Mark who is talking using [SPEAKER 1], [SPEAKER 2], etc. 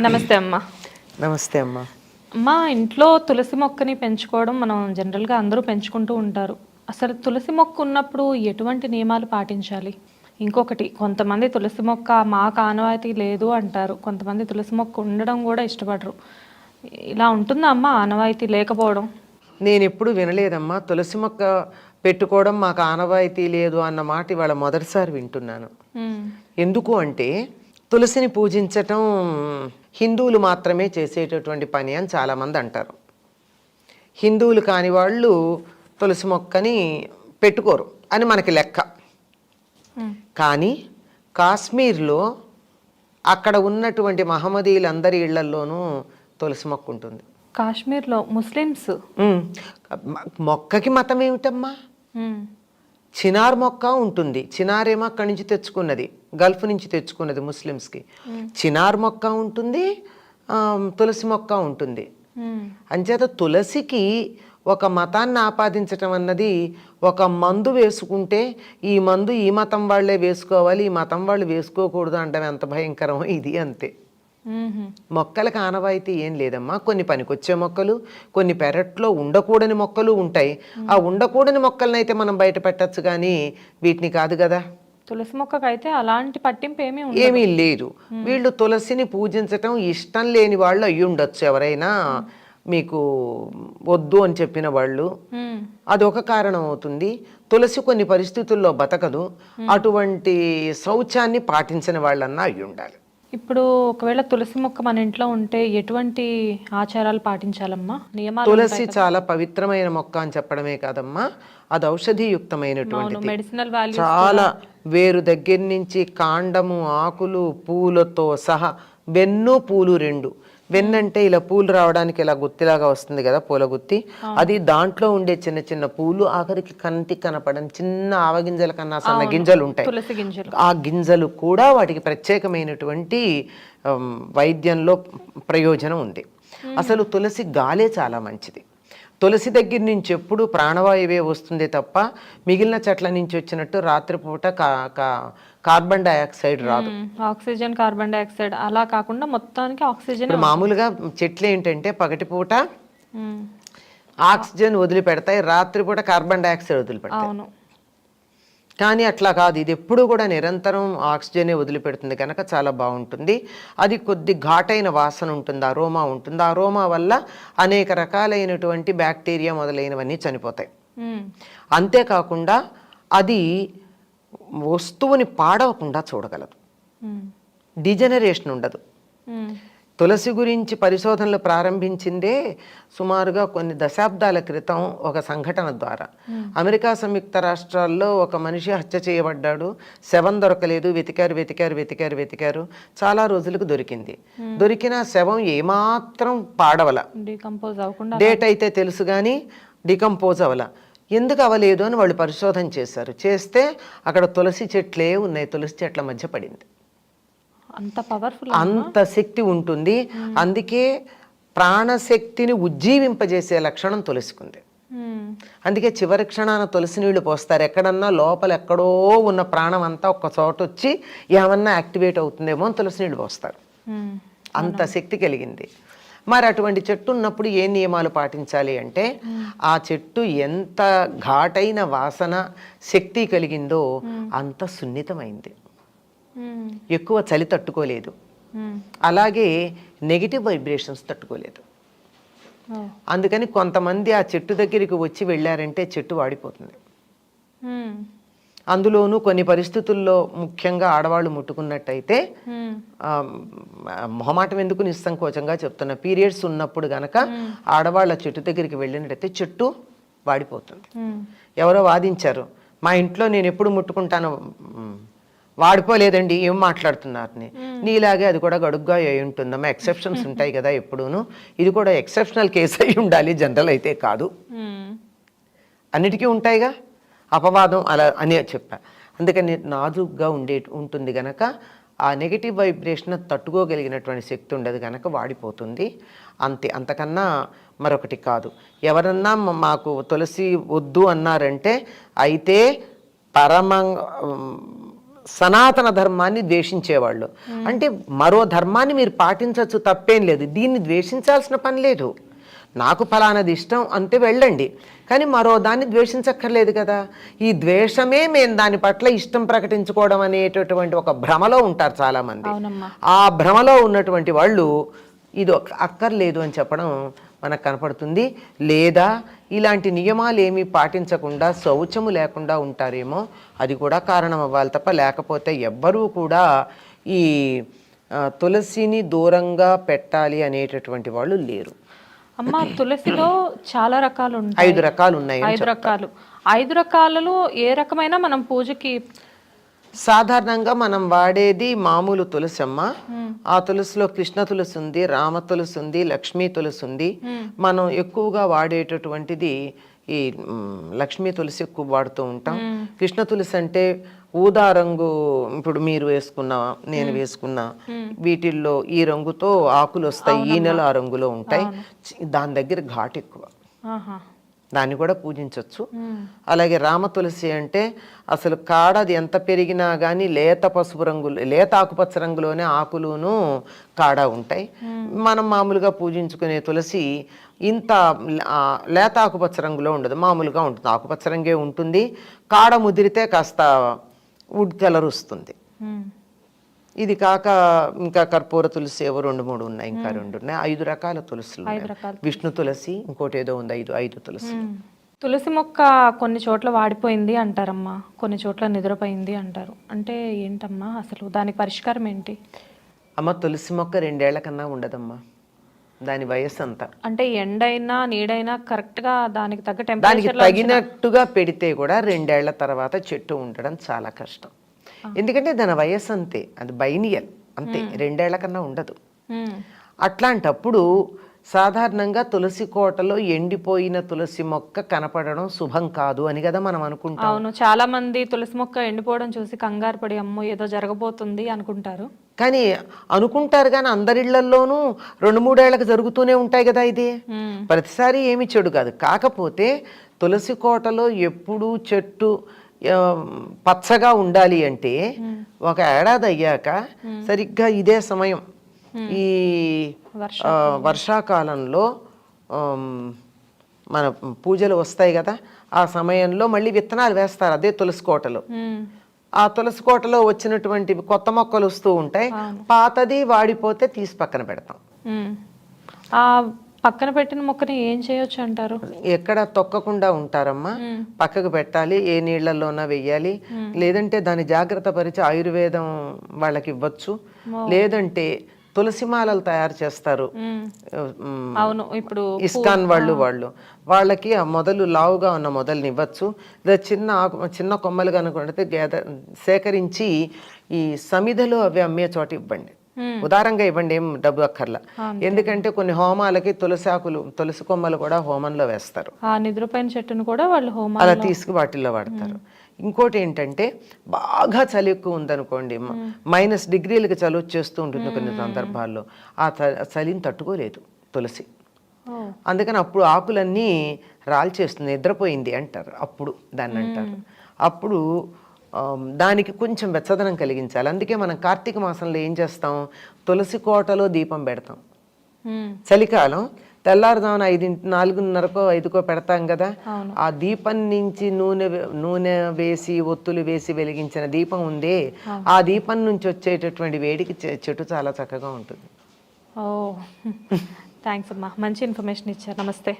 [SPEAKER 1] నమస్తే అమ్మా.
[SPEAKER 2] నమస్తే అమ్మా.
[SPEAKER 1] మా ఇంట్లో తులసి మొక్కని పెంచుకోవడం మనం జనరల్గా అందరూ పెంచుకుంటూ ఉంటారు. అసలు తులసి మొక్క ఉన్నప్పుడు ఎటువంటి నియమాలు పాటించాలి? ఇంకొకటి, కొంతమంది తులసి మొక్క మాకు ఆనవాయితీ లేదు అంటారు, కొంతమంది తులసి మొక్క ఉండడం కూడా ఇష్టపడరు. ఇలా ఉంటుందా అమ్మ ఆనవాయితీ లేకపోవడం?
[SPEAKER 2] నేను ఎప్పుడు వినలేదమ్మా తులసి మొక్క పెట్టుకోవడం మాకు ఆనవాయితీ లేదు అన్న మాట ఇవాళ మొదటిసారి వింటున్నాను. ఎందుకు అంటే తులసిని పూజించటం హిందువులు మాత్రమే చేసేటటువంటి పని అని చాలామంది అంటారు. హిందువులు కాని వాళ్ళు తులసి మొక్కని పెట్టుకోరు అని మనకి లెక్క. కానీ కాశ్మీర్లో అక్కడ ఉన్నటువంటి మహమ్మదీయులందరి ఇళ్లల్లోనూ తులసి మొక్క ఉంటుంది.
[SPEAKER 1] కాశ్మీర్లో ముస్లిమ్స్
[SPEAKER 2] మొక్కకి మతం ఏమిటమ్మా? చినార్ మొక్క ఉంటుంది. చినార్ ఏమో అక్కడి నుంచి తెచ్చుకున్నది, గల్ఫ్ నుంచి తెచ్చుకున్నది ముస్లిమ్స్కి. చినార్ మొక్క ఉంటుంది, తులసి మొక్క ఉంటుంది. అంచేత తులసికి ఒక మతాన్ని ఆపాదించటం అన్నది, ఒక మందు వేసుకుంటే ఈ మందు ఈ మతం వాళ్ళే వేసుకోవాలి, ఈ మతం వాళ్ళు వేసుకోకూడదు అంటే ఎంత భయంకరమో ఇది అంతే. మొక్కలకు ఆనవాయితీ ఏం లేదమ్మా. కొన్ని పనికొచ్చే మొక్కలు, కొన్ని పెరట్లో ఉండకూడని మొక్కలు ఉంటాయి. ఆ ఉండకూడని మొక్కలనైతే మనం బయట పెట్టచ్చు, కానీ వీటిని కాదు కదా.
[SPEAKER 1] తులసి మొక్కకైతే అలాంటి పట్టింపు
[SPEAKER 2] ఏమీ లేదు. వీళ్ళు తులసిని పూజించటం ఇష్టం లేని వాళ్ళు అయ్యి ఉండొచ్చు ఎవరైనా, మీకు వద్దు అని చెప్పిన వాళ్ళు. అదొక కారణం అవుతుంది. తులసి కొన్ని పరిస్థితుల్లో బతకదు, అటువంటి శౌచాన్ని పాటించని వాళ్ళన్నా అయ్యి ఉండాలి.
[SPEAKER 1] ఇప్పుడు ఒకవేళ తులసి మొక్క మన ఇంట్లో ఉంటే ఎటువంటి ఆచారాలు పాటించాలమ్మా? నియమాలు?
[SPEAKER 2] తులసి చాలా పవిత్రమైన మొక్క అని చెప్పడమే కాదమ్మా, అది ఔషధియుక్తమైనటువంటి, చాలా వేరు దగ్గర నుంచి కాండము, ఆకులు, పూలతో సహా, వెన్ను పూలు రెండు. వెన్నంటే ఇలా పూలు రావడానికి ఇలా గుత్తిలాగా వస్తుంది కదా, పూల గుత్తి, అది దాంట్లో ఉండే చిన్న చిన్న పూలు, ఆఖరికి కంటికి కనపడని చిన్న ఆవగింజల కన్నా సన్న గింజలు ఉంటాయి. ఆ గింజలు కూడా వాటికి ప్రత్యేకమైనటువంటి వైద్యంలో ప్రయోజనం ఉంది. అసలు తులసి గాలే చాలా మంచిది. తులసి దగ్గర నుంచి ఎప్పుడు ప్రాణవాయువే వస్తుంది తప్ప మిగిలిన చెట్ల నుంచి వచ్చినట్టు రాత్రిపూట కార్బన్ డైఆక్సైడ్ రాదు.
[SPEAKER 1] ఆక్సిజన్, కార్బన్ డైఆక్సైడ్ అలా కాకుండా మొత్తానికి ఆక్సిజన్.
[SPEAKER 2] మామూలుగా చెట్లు ఏంటంటే పగటిపూట ఆక్సిజన్ వదిలిపెడతాయి, రాత్రిపూట కార్బన్ డైఆక్సైడ్ వదిలిపెడతాయి. కానీ అట్లా కాదు, ఇది ఎప్పుడు కూడా నిరంతరం ఆక్సిజనే వదిలిపెడుతుంది కనుక చాలా బాగుంటుంది. అది కొద్ది ఘాటైన వాసన ఉంటుంది, అరోమా ఉంటుంది. అరోమా వల్ల అనేక రకాలైనటువంటి బ్యాక్టీరియా మొదలైనవన్నీ చనిపోతాయి. అంతేకాకుండా అది వస్తువుని పాడవకుండా చూడగలదు, డిజనరేషన్ ఉండదు. తులసి గురించి పరిశోధనలు ప్రారంభించిందే సుమారుగా కొన్ని దశాబ్దాల క్రితం ఒక సంఘటన ద్వారా. అమెరికా సంయుక్త రాష్ట్రాల్లో ఒక మనిషి హత్య చేయబడ్డాడు, శవం దొరకలేదు, వెతికారు. చాలా రోజులకు దొరికింది. దొరికిన శవం ఏమాత్రం పాడవల, డేట్ అయితే తెలుసు కానీ డికంపోజ్ అవల. ఎందుకు అవ్వలేదు అని వాళ్ళు పరిశోధన చేశారు. చేస్తే అక్కడ తులసి చెట్లే ఉన్నాయి, తులసి చెట్ల మధ్య పడింది. అంత శక్తి ఉంటుంది. అందుకే ప్రాణశక్తిని ఉజ్జీవింపజేసే లక్షణం తులసికుంది. అందుకే చివరి క్షణాన తులసి నీళ్లు పోస్తారు. ఎక్కడన్నా లోపల ఎక్కడో ఉన్న ప్రాణం అంతా ఒక్క చోట వచ్చి ఏమన్నా యాక్టివేట్ అవుతుందేమో అని తులసి నీళ్లు పోస్తారు. అంత శక్తి కలిగింది. మరి అటువంటి చెట్టు ఉన్నప్పుడు ఏ నియమాలు పాటించాలి అంటే, ఆ చెట్టు ఎంత ఘాటైన వాసన శక్తి కలిగిందో అంత సున్నితమైంది, ఎక్కువ చలి తట్టుకోలేదు, అలాగే నెగిటివ్ వైబ్రేషన్స్ తట్టుకోలేదు. అందుకని కొంతమంది ఆ చెట్టు దగ్గరికి వచ్చి వెళ్ళారంటే చెట్టు వాడిపోతుంది. అందులోనూ కొన్ని పరిస్థితుల్లో ముఖ్యంగా ఆడవాళ్ళు ముట్టుకున్నట్టయితే, మొహమాటం ఎందుకు నిస్సంకోచంగా చెప్తున్నా, పీరియడ్స్ ఉన్నప్పుడు గనక ఆడవాళ్ళ చెట్టు దగ్గరికి వెళ్ళినట్టయితే చెట్టు వాడిపోతుంది. ఎవరో వాదించారు, మా ఇంట్లో నేను ఎప్పుడు ముట్టుకుంటాను, వాడిపోలేదండి, ఏం మాట్లాడుతున్నారని. నీలాగే అది కూడా గడుగ్గా అయి ఉంటుందమ్మా, ఎక్సెప్షన్స్ ఉంటాయి కదా ఎప్పుడూను, ఇది కూడా ఎక్సెప్షనల్ కేసు అయి ఉండాలి, జనరల్ అయితే కాదు. అన్నిటికీ ఉంటాయిగా అపవాదం, అలా అని చెప్పా. అందుకని నాజుగ్గా ఉంటుంది గనక ఆ నెగిటివ్ వైబ్రేషన్ తట్టుకోగలిగినటువంటి శక్తి ఉండదు కనుక వాడిపోతుంది, అంతే, అంతకన్నా మరొకటి కాదు. ఎవరన్నా మాకు తులసి వద్దు అన్నారంటే అయితే పరమ సనాతన ధర్మాన్ని ద్వేషించేవాళ్ళు. అంటే మరో ధర్మాన్ని మీరు పాటించవచ్చు, తప్పేం లేదు, దీన్ని ద్వేషించాల్సిన పని లేదు. నాకు ఫలానది ఇష్టం అంతే వెళ్ళండి, కానీ మరో దాన్ని ద్వేషించక్కర్లేదు కదా. ఈ ద్వేషమే మేము దాని పట్ల ఇష్టం ప్రకటించుకోవడం అనేటటువంటి ఒక భ్రమలో ఉంటారు చాలామంది. ఆ భ్రమలో ఉన్నటువంటి వాళ్ళు ఇది అక్కర్లేదు అని చెప్పడం మనకు కనపడుతుంది. లేదా ఇలాంటి నియమాలు ఏమీ పాటించకుండా శౌచము లేకుండా ఉంటారేమో, అది కూడా కారణం అవ్వాలి తప్ప, లేకపోతే ఎవ్వరూ కూడా ఈ తులసిని దూరంగా పెట్టాలి అనేటటువంటి వాళ్ళు లేరు.
[SPEAKER 1] అమ్మ, తులసిలో చాలా రకాలు ఉంటాయి.
[SPEAKER 2] 5 రకాలు ఉన్నాయి.
[SPEAKER 1] 5 రకాలు. 5 రకాలలో ఏ రకమైన మనం పూజకి
[SPEAKER 2] సాధారణంగా మనం వాడేది మామూలు తులసి అమ్మ. ఆ తులసిలో కృష్ణ తులసి ఉంది, రామ తులసి ఉంది, లక్ష్మీ తులసి ఉంది. మనం ఎక్కువగా వాడేటటువంటిది ఈ లక్ష్మీ తులసి ఎక్కువ వాడుతూ ఉంటాం. కృష్ణ తులసి అంటే ఊదా రంగు, ఇప్పుడు మీరు వేసుకున్నా నేను వేసుకున్నా వీటిల్లో ఈ రంగుతో ఆకులు వస్తాయి, ఈ నెల ఆ రంగులో ఉంటాయి. దాని దగ్గర ఘాటు ఎక్కువ, దాన్ని కూడా పూజించవచ్చు. అలాగే రామ తులసి అంటే అసలు కాడది ఎంత పెరిగినా కానీ లేత పసుపు రంగులో, లేత ఆకుపచ్చ రంగులోనే ఆకులును కాడ ఉంటాయి. మనం మామూలుగా పూజించుకునే తులసి ఇంత లేత ఆకుపచ్చ రంగులో ఉండదు, మామూలుగా ఉంటుంది, ఆకుపచ్చ రంగే ఉంటుంది. కాడ ముదిరితే కాస్త వుడ్ కలర్ వస్తుంది. ఇది కాక ఇంకా కర్పూర తులసి ఏవో 2-3 ఉన్నాయి, ఇంకా 2 ఉన్నాయి. 5 రకాల తులసులు. విష్ణు తులసి, ఇంకోటి ఏదో ఉంది, 5 తులసి.
[SPEAKER 1] తులసి మొక్క కొన్ని చోట్ల వాడిపోయింది అంటారమ్మా, కొన్ని చోట్ల నిద్రపోయింది అంటారు. అంటే ఏంటమ్మా అసలు దానికి పరిష్కారం ఏంటి?
[SPEAKER 2] అమ్మ, తులసి మొక్క 2 ఏళ్ల కన్నా ఉండదమ్మా, దాని వయస్సు అంతా.
[SPEAKER 1] అంటే ఎండైనా నీడైనా కరెక్ట్ గా దానికి తగ్గ
[SPEAKER 2] దానికి
[SPEAKER 1] టెంపరేచర్
[SPEAKER 2] తగినట్టుగా పెడితే కూడా 2 ఏళ్ల తర్వాత చెట్టు ఉండడం చాలా కష్టం. ఎందుకంటే దాని వయస్సు అంతే, అది బైనియల్ అంతే, 2 ఏళ్ల కన్నా ఉండదు. అట్లాంటప్పుడు సాధారణంగా తులసి కోటలో ఎండిపోయిన తులసి మొక్క కనపడడం శుభం కాదు అని కదా మనం అనుకుంటాం.
[SPEAKER 1] అవును, చాలా మంది తులసి మొక్క ఎండిపోవడం చూసి కంగారు పడి అమ్మో ఏదో జరగబోతుంది అనుకుంటారు.
[SPEAKER 2] కానీ అనుకుంటారు కానీ అందరిళ్లలోనూ 2-3 ఏళ్లకు జరుగుతూనే ఉంటాయి కదా. ఇది ప్రతిసారి ఏమి చెడు కాదు. కాకపోతే తులసి కోటలో ఎప్పుడూ చెట్టు పచ్చగా ఉండాలి అంటే 1 ఏడాది అయ్యాక సరిగ్గా ఇదే సమయం, ఈ వర్షాకాలంలో మన పూజలు వస్తాయి కదా, ఆ సమయంలో మళ్ళీ విత్తనాలు వేస్తారు అదే తులసి కోటలో. ఆ తులసి కోటలో వచ్చినటువంటి కొత్త మొక్కలు వస్తూ ఉంటాయి, పాతది వాడిపోతే తీసి పక్కన పెడతాం.
[SPEAKER 1] ఆ పక్కన పెట్టిన మొక్కని ఏం చేయొచ్చు అంటారు?
[SPEAKER 2] ఎక్కడ తొక్కకుండా ఉంటారమ్మా, పక్కకు పెట్టాలి, ఏ నీళ్లలోనా వెయ్యాలి. లేదంటే దాన్ని జాగ్రత్త పరిచి ఆయుర్వేదం వాళ్ళకి ఇవ్వచ్చు. లేదంటే తులసి మాలలు తయారు చేస్తారు,
[SPEAKER 1] అవును, ఇప్పుడు
[SPEAKER 2] ఇస్కాన్ వాళ్ళకి ఆ మొదలు లావుగా ఉన్న మొదలుని ఇవ్వచ్చు. లేదా చిన్న కొమ్మలు కనుకుంటే సేకరించి ఈ సమిధలో అవి అమ్మే చోట ఇవ్వండి, ఉదారంగా ఇవ్వండి, ఏం డబ్బు అక్కర్లా. ఎందుకంటే కొన్ని హోమాలకి తులసి కొమ్మలు కూడా హోమంలో వేస్తారు,
[SPEAKER 1] ఆ నిద్రపైన చెట్టును కూడా వాళ్ళు హోమం
[SPEAKER 2] అలా తీసుకు వాటిల్లో వాడతారు. ఇంకోటి ఏంటంటే బాగా చలి ఎక్కువ ఉందనుకోండి, -, డిగ్రీలకి చలి వచ్చేస్తూ ఉంటుంది కొన్ని సందర్భాల్లో, ఆ చలిని తట్టుకోలేదు తులసి. అందుకని అప్పుడు ఆకులన్నీ రాల్చేస్తుంది, నిద్రపోయింది అంటారు, అప్పుడు దాన్ని అంటారు. అప్పుడు దానికి కొంచెం వెచ్చదనం కలిగించాలి. అందుకే మనం కార్తీక మాసంలో ఏం చేస్తాం, తులసి కోటలో దీపం పెడతాం. చలికాలం తెల్లారుదామున 4:30కో 5కో పెడతాం కదా, ఆ దీపం నుంచి నూనె వేసి ఒత్తులు వేసి వెలిగించిన దీపం ఉందే, ఆ దీపం నుంచి వచ్చేటటువంటి వేడికి చెట్టు చాలా చక్కగా ఉంటుంది.
[SPEAKER 1] థ్యాంక్స్ అమ్మా, మంచి ఇన్ఫర్మేషన్ ఇచ్చారు. నమస్తే.